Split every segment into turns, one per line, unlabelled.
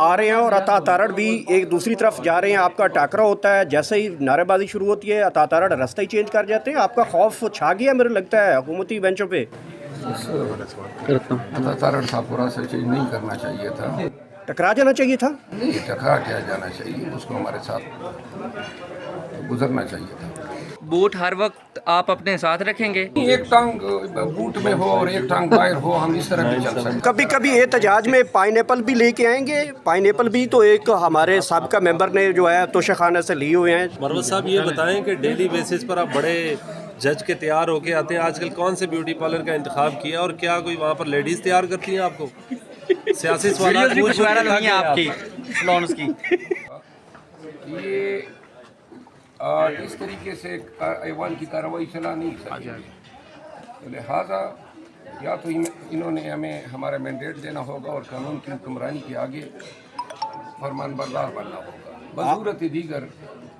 आ रहे हैं और अता तारड़ भी एक दूसरी तरफ जा रहे हैं, आपका टाकरा होता है, जैसे ही नारेबाजी शुरू होती है अता तारड़ रास्ता ही चेंज कर जाते हैं, आपका खौफ छा गया मेरे लगता है हुकूमती बेंचों पे।
अता तारड़ साहब को रास्ता चेंज नहीं करना चाहिए था,
टकरा जाना चाहिए था।
नहीं टकरा क्या जाना चाहिए, उसको हमारे साथ गुजरना चाहिए था।
बूट हर वक्त आप अपने साथ रखेंगे?
एक टांग बूट में हो और एक टांग बाहर हो, हम इस तरह भी चल सकते।
कभी कभी एहतजाज में पाइनएप्पल भी लेके आएंगे, पाइनएप्पल भी तो एक हमारे साबिका मेंबर ने जो है तोशाखाना से लिए हुए हैं।
मरवत साहब ये बताएं कि डेली बेसिस पर आप बड़े जज के तैयार होके आते हैं, आजकल कौन से ब्यूटी पार्लर का इंतखाब किया और क्या कोई वहाँ पर लेडीज तैयार करती हैं आपको? सियासी सवाल
कुछ वायरल हुई हैं आपकी लॉन्स की।
ये इस तरीके से ऐवान की कार्रवाई चला नहीं सकती, तो लिहाजा या तो इन्होंने हमें हमारा मैंडेट देना होगा और कानून की हुक्मरानी के आगे फरमान बरदार बनना होगा, बसूरत दीगर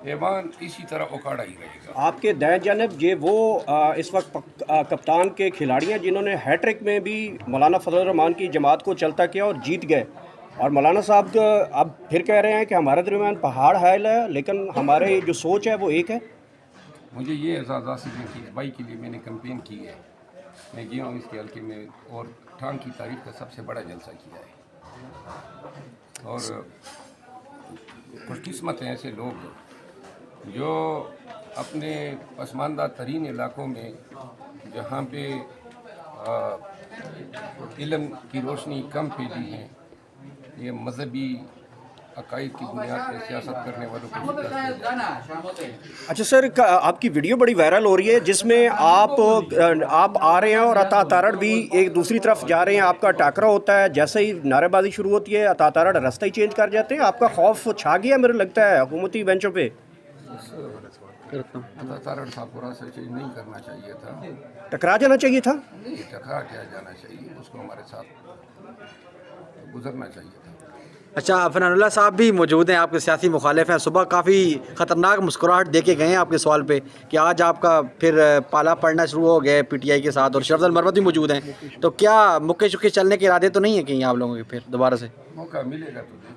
ऐवान इसी तरह उखाड़ा ही रहेगा।
आपके दाएं जानब ये वो इस वक्त कप्तान के खिलाड़ी हैं जिन्होंने हैट्रिक में भी मौलाना फजल रहमान की जमात को चलता किया और जीत गए, और मौलाना साहब अब फिर कह रहे हैं कि हमारे दरमियान पहाड़ हायल है, लेकिन हमारे जो सोच है वो एक है।
मुझे ये एहसास हासिल है कि इस बाई के लिए मैंने कैंपेन की है, मैं गया हूँ इसके हल्के में और ठान की तारीख का सबसे बड़ा जलसा किया है, और खुशकिस्मत हैं ऐसे लोग जो अपने पसमानदा तरीन इलाकों में जहाँ पे इल्म की रोशनी कम फैली है, ये मजहबी अकायद की बुनियाद पर सियासत करने वालों को।
अच्छा सर, आपकी वीडियो बड़ी वायरल हो रही है जिसमें आप आ रहे हैं और अता तारड़ भी एक दूसरी तरफ जा रहे हैं, आपका टाकरा होता है, जैसे ही नारेबाजी शुरू होती है अता तारड़ रास्ता ही चेंज कर जाते हैं, आपका खौफ छा गया मेरे लगता है हुकूमती बेंचों पे।
अता तारड़ साहब को रास्ता चेंज नहीं करना चाहिए था,
टकरा जाना चाहिए था।
नहीं टकरा क्या जाना चाहिए, उसको हमारे साथ गुजरना चाहिए था।
अच्छा, फनानुल्लाह साहब भी मौजूद हैं, आपके सियासी मुखालिफ हैं, सुबह काफ़ी ख़तरनाक मुस्कुराहट दे के गए हैं आपके सवाल पे कि आज आपका फिर पाला पड़ना शुरू हो गया पीटीआई के साथ, और शरद मरवत भी मौजूद हैं, तो क्या मुक्के चुक्के चलने के इरादे तो नहीं है कहीं आप लोगों के फिर दोबारा से?
मौका मिलेगा तो देखेंगे।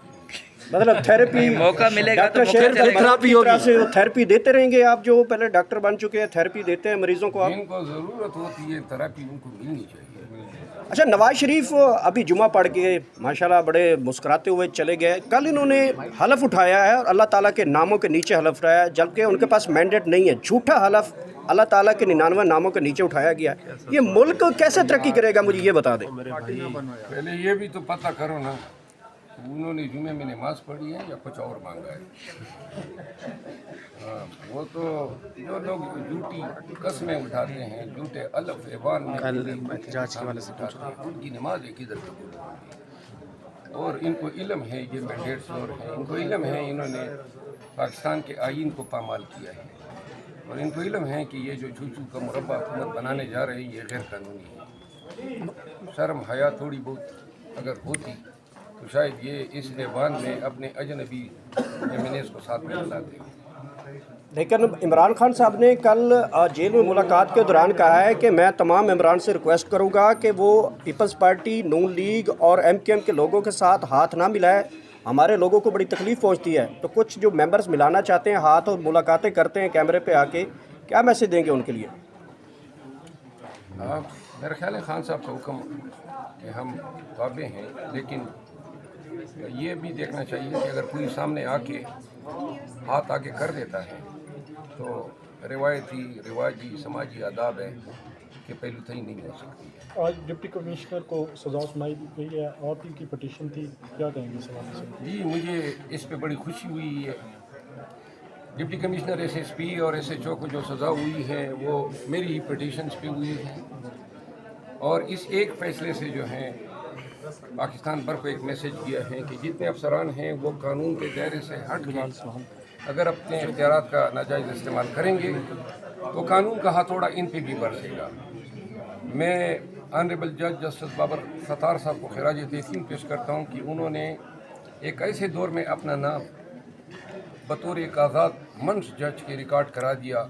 मतलब थेरेपी
मौका मिलेगा तो
थेरेपी होगी, थेरेपी देते रहेंगे आप जो पहले डॉक्टर बन चुके हैं, थेरेपी देते हैं मरीजों को आप?
जिनको ज़रूरत होती है थेरेपी उनको मिलनी चाहिए।
अच्छा, नवाज शरीफ अभी जुमा पढ़ के माशाल्लाह बड़े मुस्कुराते हुए चले गए, कल इन्होंने हलफ उठाया है और अल्लाह ताला के नामों के नीचे हलफ उठाया है, जबकि उनके पास मैंडेट नहीं है, झूठा हलफ अल्लाह ताला के 99 नामों के नीचे उठाया गया। ये मुल्क कैसे तरक्की करेगा, मुझे ये बता दें।
पहले ये भी तो पता करो ना, उन्होंने जुमे में नमाज पढ़ी है या कुछ और मांगा है। वो तो जो लोग झूठी कस्में उठाते हैं, झूठे अलफ ऐवान में उनकी नमाज किधर कबूल होगी। और इनको इल्म है, ये मैंडेट्स और हैं, इनको इल्म है इन्होंने पाकिस्तान के आइन को पामाल किया है, और इनको इल्म है कि ये जो छूछू का मुरब्बा हुकूमत बनाने जा रहे हैं ये गैर कानूनी है। शर्म हया थोड़ी बहुत अगर होती तो शायद ये इस ऐवान में अपने अजनबी एमएनएस को साथ में लाते।
लेकिन इमरान खान साहब ने कल जेल में मुलाकात के दौरान कहा है कि मैं तमाम इमरान से रिक्वेस्ट करूंगा कि वो पीपल्स पार्टी, नून लीग और एमकेएम के लोगों के साथ हाथ ना मिलाए, हमारे लोगों को बड़ी तकलीफ़ पहुंचती है। तो कुछ जो मेंबर्स मिलाना चाहते हैं हाथ और मुलाकातें करते हैं कैमरे पे आके, क्या मैसेज देंगे उनके लिए?
मेरा ख्याल है खान साहब का हुक्म कि हम ताबे हैं, लेकिन ये भी देखना चाहिए कि अगर कोई सामने आके हाथ आगे कर देता है तो रिवायती रिवाजी समाजी आदाब है कि पहलू तय नहीं हो सकती है।
आज डिप्टी कमिश्नर को सजा सुनाई गई है, आपकी की पटिशन थी, क्या कहेंगे इस हवाले से?
जी, मुझे इस पे बड़ी खुशी हुई है। डिप्टी कमिश्नर एसएसपी और एसएचओ को जो सज़ा हुई है वो मेरी ही पटिशन्स पे हुई है, और इस एक फ़ैसले से जो है पाकिस्तान भर को एक मैसेज दिया है कि जितने अफसरान हैं वो कानून के दायरे से हट के अगर अपने इख्तियारात का नाजायज़ इस्तेमाल करेंगे तो कानून का हथौड़ा इन पे भी बरसेगा। मैं ऑनरेबल जज जस्टिस बाबर सत्तार साहब को खिराज तहसीन पेश करता हूँ कि उन्होंने एक ऐसे दौर में अपना नाम बतौर एक आज़ाद मंच जज के रिकॉर्ड करा दिया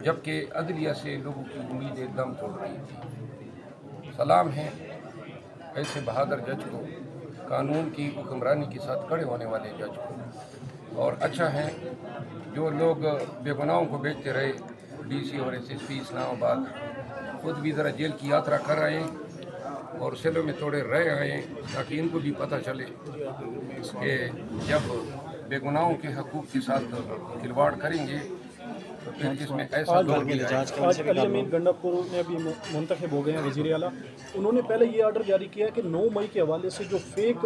जबकि अदलिया से लोगों की उम्मीदें दम तोड़ रही थी। सलाम है ऐसे बहादुर जज को, कानून की हुक्मरानी के साथ खड़े होने वाले जज को। और अच्छा है जो लोग बेगुनाहों को बेचते रहे, डीसी और एसएसपी इस्लामाबाद खुद भी ज़रा जेल की यात्रा कर आए और सेलों में थोड़े रह आए, ताकि इनको भी पता चले कि जब बेगुनाहों के हकूक़ के साथ खिलवाड़ करेंगे तो फिर इसमें ऐसा दौर भी आएगा।
आज अली अमीन गंडापुर में अभी मुंतखब हो गए हैं वज़ीर आला। उन्होंने पहले ये आर्डर जारी किया है कि 9 मई के हवाले से जो फेक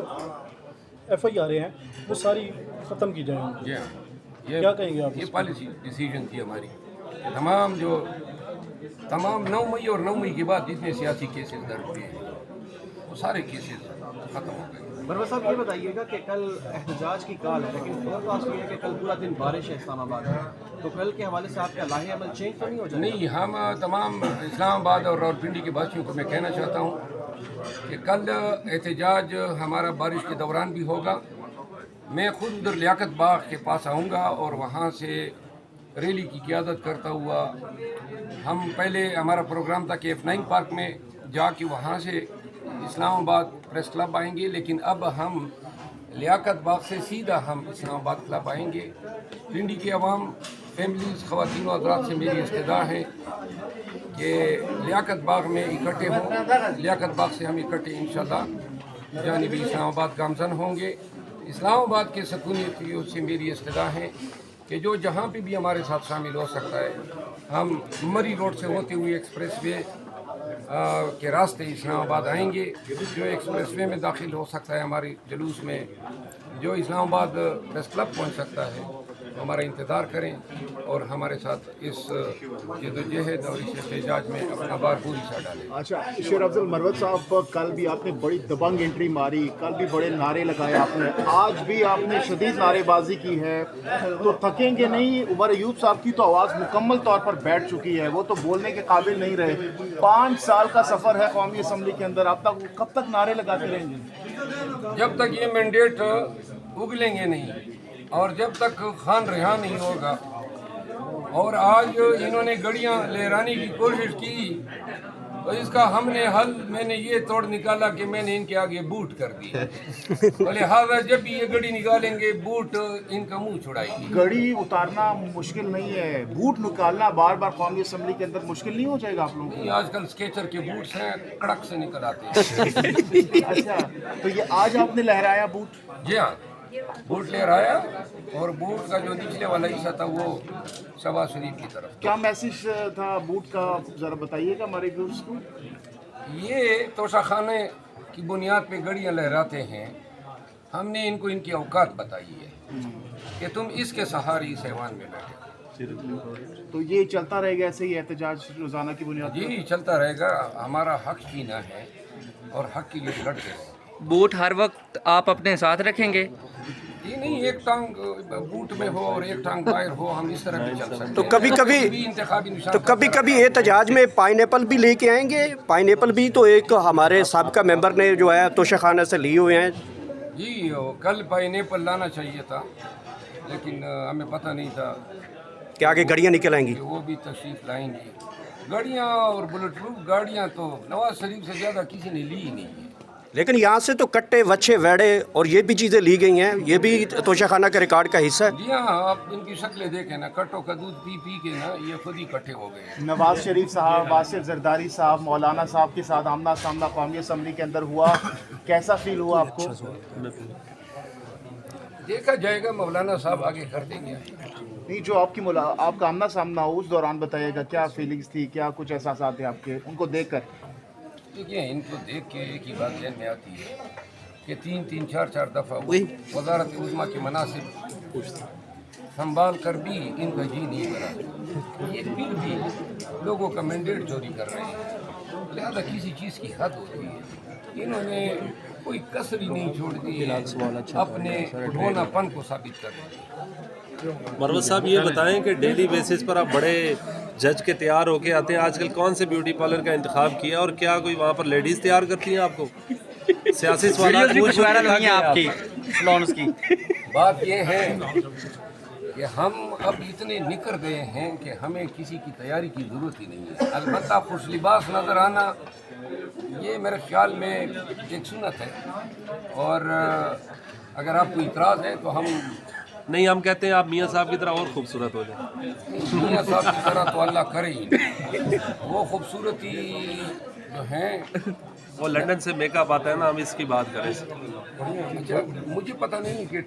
FIR हैं वो सारी ख़त्म की जाएंगी।
जी हाँ,
क्या कहेंगे आप?
ये पॉलिसी डिसीजन थी हमारी। तमाम 9 मई और 9 मई के बाद जितने सियासी केसेस दर्ज हुए हैं वो सारे केसेस ख़त्म हो गए।
मरवत साहब ये बताइएगा कि कल एहतजाज की काल है, लेकिन फोरकास्ट ये है कि कल पूरा दिन बारिश है इस्लामाबाद में, तो कल के हवाले से आपका लाहे अमल चेंज तो नहीं हो जाएगा?
नहीं, हम तमाम इस्लामाबाद और रावलपिंडी के वासियों को मैं कहना चाहता हूँ कि कल एहतजाज हमारा बारिश के दौरान भी होगा। मैं खुद उधर लियाकत बाग के पास आऊँगा और वहाँ से रैली की क़ियादत करता हुआ हम पहले हमारा प्रोग्राम था कि F9 पार्क में जाके वहाँ से इस्लामाबाद प्रेस क्लब आएंगे, लेकिन अब हम लियाकत बाग से सीधा हम इस्लामाबाद क्लब आएंगे। पिंडी के अवाम, फैमिलीज़, ख़वातीन और हज़रात से मेरी इस्तदा है कि लियाकत बाग में इकट्ठे हों। लियाकत बाग से हम इकट्ठे इंशाअल्लाह जानिबी इस्लामाबाद गामज़न होंगे। इस्लामाबाद के सकूनियतियों से मेरी इस्तदा है कि जो जहाँ पे भी हमारे साथ शामिल हो सकता है, हम मरी रोड से होते हुए एक्सप्रेस वे के रास्ते इस्लामाबाद आएंगे। जो एक्सप्रेस वे में दाखिल हो सकता है हमारे जुलूस में, जो इस्लामाबाद प्रेस क्लब पहुँच सकता है, हमारा इंतज़ार करें और हमारे साथ इस जद्दोजहद और इस एहतजाज में अपना बार पूरी सा डालें।
अच्छा, शेर अफजल मरवत साहब, कल भी आपने बड़ी दबंग एंट्री मारी, कल भी बड़े नारे लगाए आपने, आज भी आपने शदीद नारेबाजी की है, तो थकेंगे नहीं? उमर अयूब साहब की तो आवाज़ मुकम्मल तौर पर बैठ चुकी है, वो तो बोलने के काबिल नहीं रहे। 5 साल का सफ़र है कौमी असम्बली के अंदर, आप तक कब तक नारे लगाते रहेंगे?
जब तक ये मैंडेट उगलेंगे नहीं और जब तक खान रिहा नहीं होगा। और आज इन्होंने गड़ियां लहराने की कोशिश की तो इसका हमने हल मैंने ये तोड़ निकाला कि मैंने इनके आगे बूट कर दिए। तो लिहाजा जब भी ये गड़ी निकालेंगे बूट इनका मुंह छुड़ाएगी।
गड़ी उतारना मुश्किल नहीं है, बूट निकालना बार बार कौमी असम्बली के अंदर मुश्किल नहीं हो जाएगा आप लोगों को?
आजकल स्केचर के बूट्स हैं, कड़क से निकल आते हैं।
अच्छा, तो ये आज आपने लहराया बूट?
जी हाँ, बूट लहराया और बूट का जो निचले वाला हिस्सा था वो शहबाज शरीफ की तरफ।
क्या मैसेज था बूट का, ज़रा बताइएगा हमारे व्यूअर्स को।
ये तोशाखाने की बुनियाद पे गड़ियाँ लहराते हैं। हमने इनको इनकी औकात बताई है कि तुम इसके सहारे इस ऐवान में बैठे।
तो ये चलता रहेगा ऐसे ही एहतजाज रोज़ाना की बुनियाद पर?
जी चलता रहेगा, हमारा हक छीना है और हक के लिए लड़ते रहेंगे।
बूट हर वक्त आप अपने साथ रखेंगे?
ये नहीं, एक टांग बूट में हो और एक टांग बाहर हो, हम इस तरह भी चल सकते हैं।
तो कभी कभी एहतजाज में पाइनएप्पल भी लेके आएंगे? पाइनएप्पल भी तो एक हमारे साबिका मेंबर ने जो है तोशाखाना से लिए हुए हैं।
जी कल पाइनएप्पल लाना चाहिए था, लेकिन हमें पता नहीं था
कि आगे गाड़ियाँ निकल आएंगी।
कि वो भी तशरीफ लाएंगे। गाड़ियाँ और बुलेट प्रूफ गाड़ियाँ तो नवाज शरीफ से ज़्यादा किसी ने ली ही नहीं है।
लेकिन यहाँ से तो कट्टे, वच्छे, वेड़े और ये भी चीज़ें ली गई हैं, ये भी तोशाखाना के रिकॉर्ड का हिस्सा है।
जी हाँ, आप इनकी शक्लें देखें ना, कट्टों का दूध पी पी के ना ये खुद ही इकट्ठे हो गए।
नवाज शरीफ साहब, आसिफ जरदारी साहब, मौलाना साहब के साथ आमना सामना कौमी असम्बली के अंदर हुआ, कैसा फील हुआ आपको?
देखा जाएगा, मौलाना साहब आगे कर देंगे।
नहीं, जो आपका आमना सामना हो उस दौरान बताइएगा, क्या फीलिंग्स थी, क्या कुछ एहसास थे आपके उनको देखकर?
देखिए, इनको देख के एक ही बात ध्यान में आती है कि 3-3, 4-4 दफ़ा वज़ारत उज़्मा के मनासिब संभाल कर भी इनका जी नहीं भरा। ये फिर भी लोगों का मैंडेट चोरी कर रहे हैं। लिहाजा किसी चीज़ की हद होती है। इन्होंने कोई कसर ही नहीं छोड़ दी है अपने ढोनापन को साबित करने।
मरवत साहब ये बताएं कि डेली बेसिस पर आप बड़े जज के तैयार होके आते हैं, आजकल कौन से ब्यूटी पार्लर का इंतखाब किया और क्या कोई वहाँ पर लेडीज़ तैयार करती हैं आपको? सियासी सवाल
कुछ वायरल हुई हैं आपकी फ्लॉन्स की।
बात ये है कि हम अब इतने निकर गए हैं कि हमें किसी की तैयारी की ज़रूरत ही नहीं है। अलबत्ता खुश लिबास नज़र आना یہ میرے خیال میں ایک سنت ہے، اور اگر آپ کو اعتراض ہے تو ہم
نہیں، ہم کہتے ہیں آپ میاں صاحب کی طرح اور خوبصورت ہو جائیں.
میاں صاحب کی طرح تو اللہ کرے ہی نہیں. وہ خوبصورتی جو ہیں،
وہ لندن سے میک اپ آتا ہے نا، ہم اس کی بات کریں.
اچھا مجھے پتہ نہیں کہ